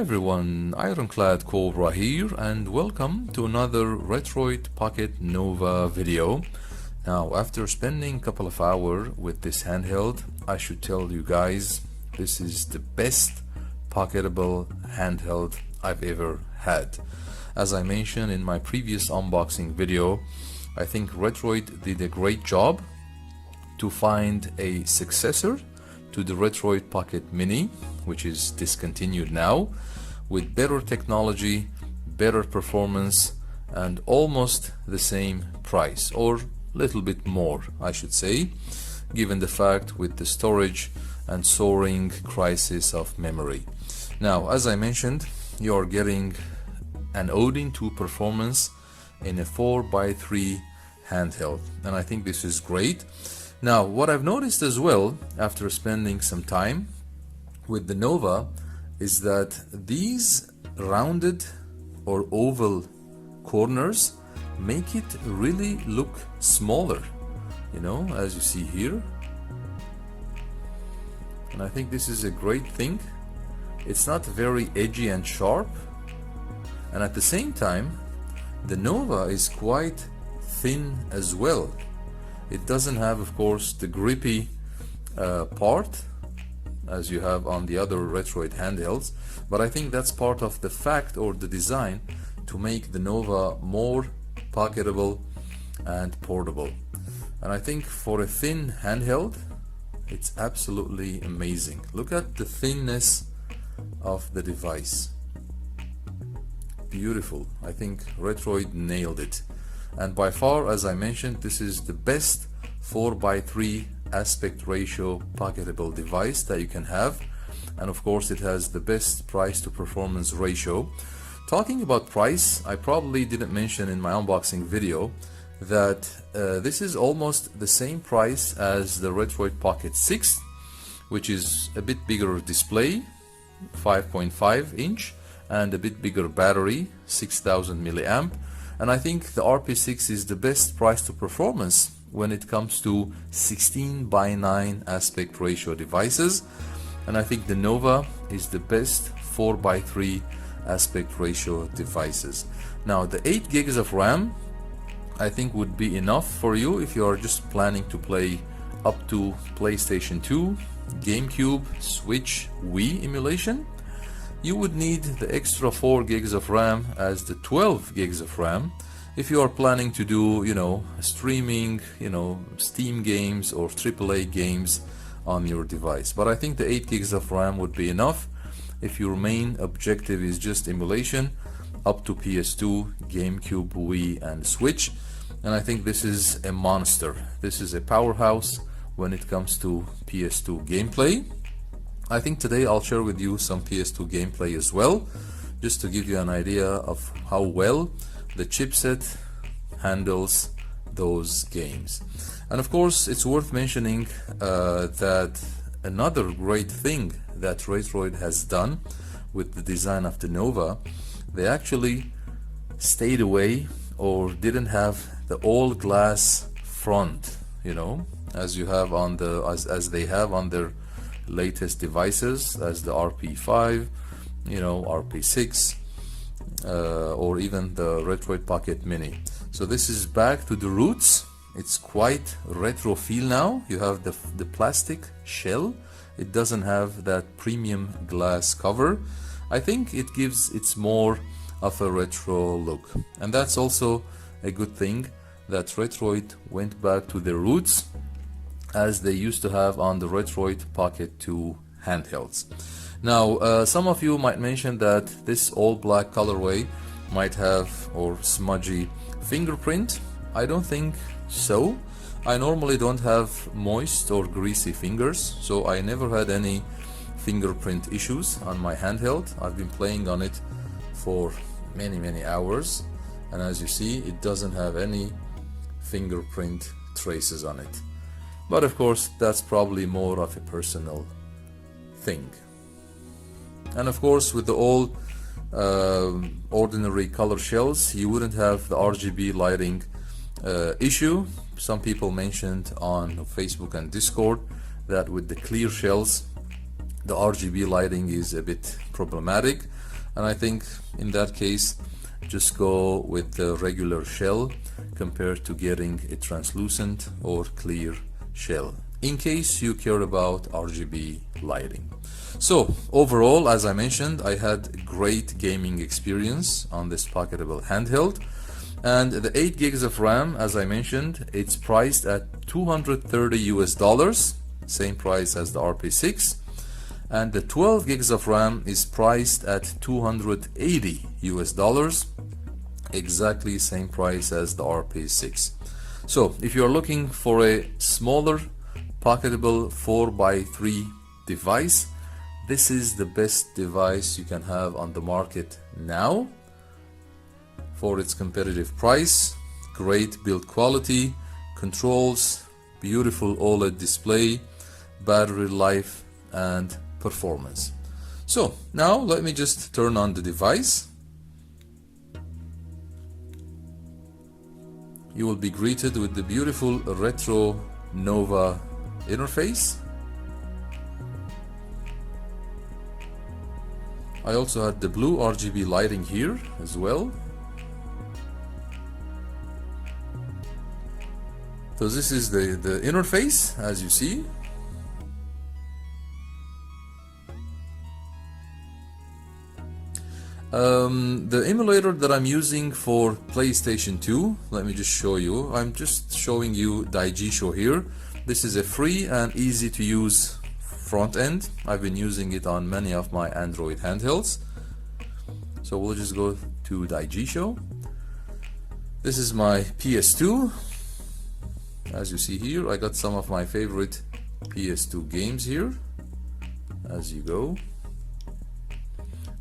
everyone, Ironclad Cobra here, and welcome to another Retroid Pocket Nova video. Now, after spending a couple of hours with this handheld, I should tell you guys this is the best pocketable handheld I've ever had. As I mentioned in my previous unboxing video, I think Retroid did a great job to find a successor to the Retroid Pocket Mini, which is discontinued now, with better technology, better performance, and almost the same price, or a little bit more, I should say, given the fact with the storage and soaring crisis of memory. Now, as I mentioned, you are getting an ode to performance in a 4x3 handheld, and I think this is great. Now, what I've noticed as well after spending some time with the Nova is that these rounded or oval corners make it really look smaller, you know, as you see here. And I think this is a great thing. It's not very edgy and sharp, and at the same time the Nova is quite thin as well. It doesn't have, of course, the grippy part as you have on the other Retroid handhelds, but I think that's part of the fact or the design to make the Nova more pocketable and portable. And I think for a thin handheld, it's absolutely amazing. Look at the thinness of the device. Beautiful. I think Retroid nailed it. And by far, as I mentioned, this is the best 4x3 aspect ratio pocketable device that you can have, and of course it has the best price to performance ratio. Talking about price, I probably didn't mention in my unboxing video that this is almost the same price as the Retroid Pocket 6, which is a bit bigger display, 5.5 inch, and a bit bigger battery, 6000 milliamp. And I think the RP6 is the best price to performance when it comes to 16:9 aspect ratio devices. And I think the Nova is the best 4x3 aspect ratio devices. Now, the 8 gigs of RAM I think would be enough for you if you are just planning to play up to PlayStation 2, GameCube, Switch, Wii emulation. You would need the extra 4 gigs of RAM as the 12 gigs of RAM if you are planning to do, you know, streaming, you know, Steam games or AAA games on your device. But I think the 8 gigs of RAM would be enough if your main objective is just emulation up to PS2, GameCube, Wii, and Switch. And I think this is a monster. This is a powerhouse when it comes to PS2 gameplay. I think today I'll share with you some PS2 gameplay as well, just to give you an idea of how well the chipset handles those games. And of course, it's worth mentioning that another great thing that Retroid has done with the design of the Nova, they actually stayed away or didn't have the all glass front, you know, as you have on the as they have on their latest devices, as the RP5, you know, RP6, or even the Retroid Pocket Mini. So this is back to the roots. It's quite retro feel now. You have the plastic shell. It doesn't have that premium glass cover. I think it gives it's more of a retro look, and that's also a good thing that Retroid went back to their roots as they used to have on the Retroid Pocket 2 handhelds. Now, some of you might mention that this all black colorway might have or smudgy fingerprint. I don't think so. I normally don't have moist or greasy fingers, so I never had any fingerprint issues on my handheld. I've been playing on it for many hours, and as you see, it doesn't have any fingerprint traces on it. But of course, that's probably more of a personal thing. And of course, with the old ordinary color shells, you wouldn't have the RGB lighting issue. Some people mentioned on Facebook and Discord that with the clear shells, the RGB lighting is a bit problematic. and I think in that case just go with the regular shell compared to getting a translucent or clear shell, in case you care about RGB lighting. So overall, as I mentioned, I had great gaming experience on this pocketable handheld, and the 8 gigs of RAM, as I mentioned, it's priced at $230 US, same price as the RP6, and the 12 gigs of RAM is priced at $280 US, exactly same price as the RP6. So if you are looking for a smaller pocketable 4x3 device, this is the best device you can have on the market now for its competitive price, great build quality, controls, beautiful OLED display, battery life, and performance. So now let me just turn on the device. You will be greeted with the beautiful Retro Nova interface. I also had the blue RGB lighting here as well. So this is the interface, as you see. The emulator that I'm using for PlayStation 2, let me just show you. I'm just showing you Daijisho here. This is a free and easy to use front end. I've been using it on many of my Android handhelds. So we'll just go to Daijisho. This is my PS2. As you see here, I got some of my favorite PS2 games here. As you go.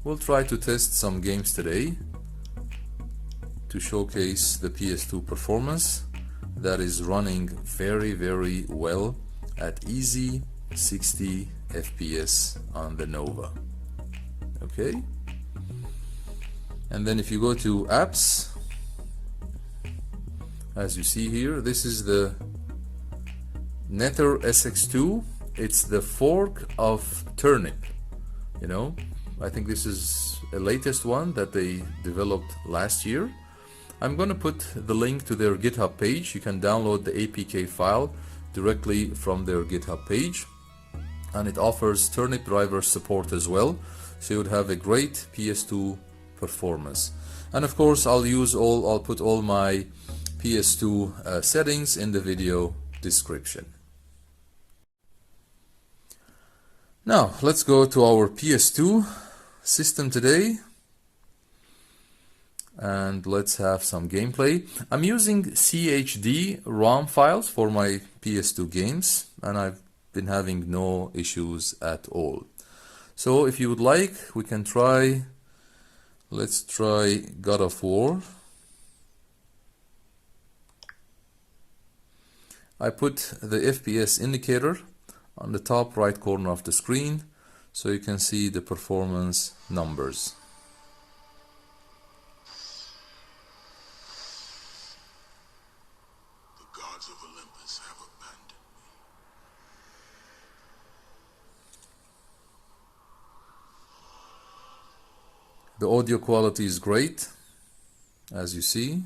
We'll try to test some games today to showcase the PS2 performance that is running very well at easy 60 FPS on the Nova. Okay, and then if you go to apps, as you see here, this is the Nether SX2. It's the fork of Turnip, you know. I think this is a latest one that they developed last year. I'm gonna put the link to their GitHub page. You can download the APK file directly from their GitHub page, and it offers Turnip driver support as well, so you would have a great PS2 performance. And of course I'll put all my PS2 settings in the video description. Now let's go to our PS2 system today and let's have some gameplay. I'm using CHD ROM files for my PS2 games, and I've been having no issues at all. So if you would like, we can try, let's try God of War. I put the FPS indicator on the top right corner of the screen so you can see the performance numbers. The gods of Olympus have abandoned me. The audio quality is great, as you see.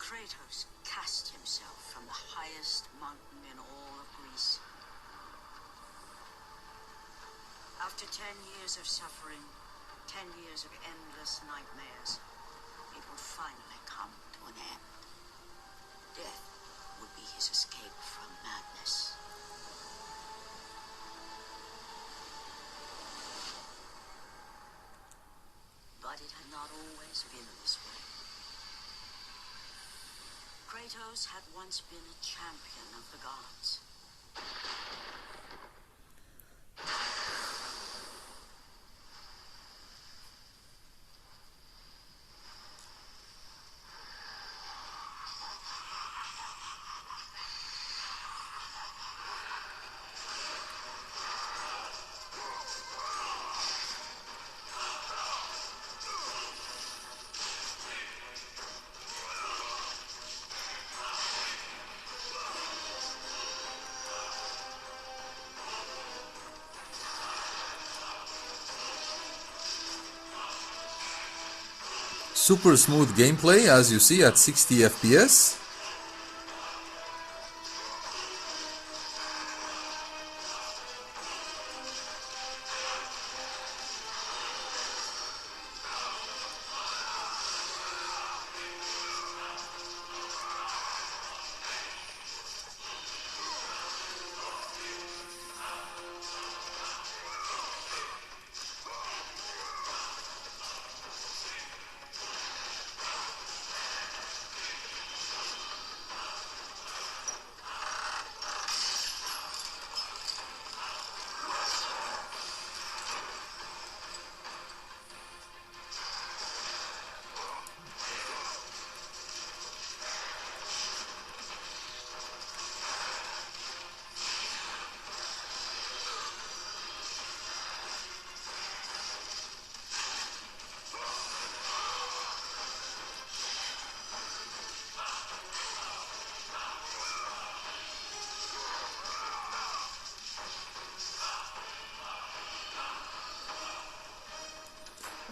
Kratos cast himself from the highest mountain in all of Greece. After 10 years of suffering, 10 years of endless nightmares, it would finally come to an end. Death would be his escape from madness. But it had not always been this way. Kratos had once been a champion of the gods. Super smooth gameplay as you see at 60 FPS.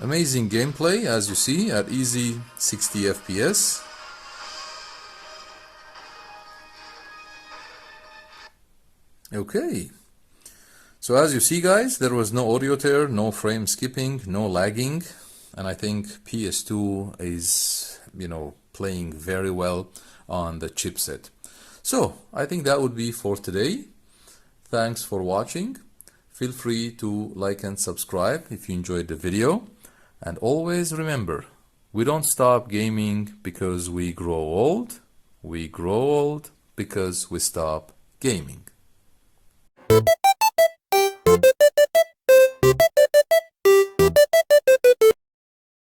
Amazing gameplay as you see at easy 60 FPS. Okay, so as you see guys, there was no audio tear, no frame skipping, no lagging, and I think PS2 is, playing very well on the chipset. So I think that would be for today. Thanks for watching. Feel free to like and subscribe if you enjoyed the video. And always remember, we don't stop gaming because we grow old. We grow old because we stop gaming.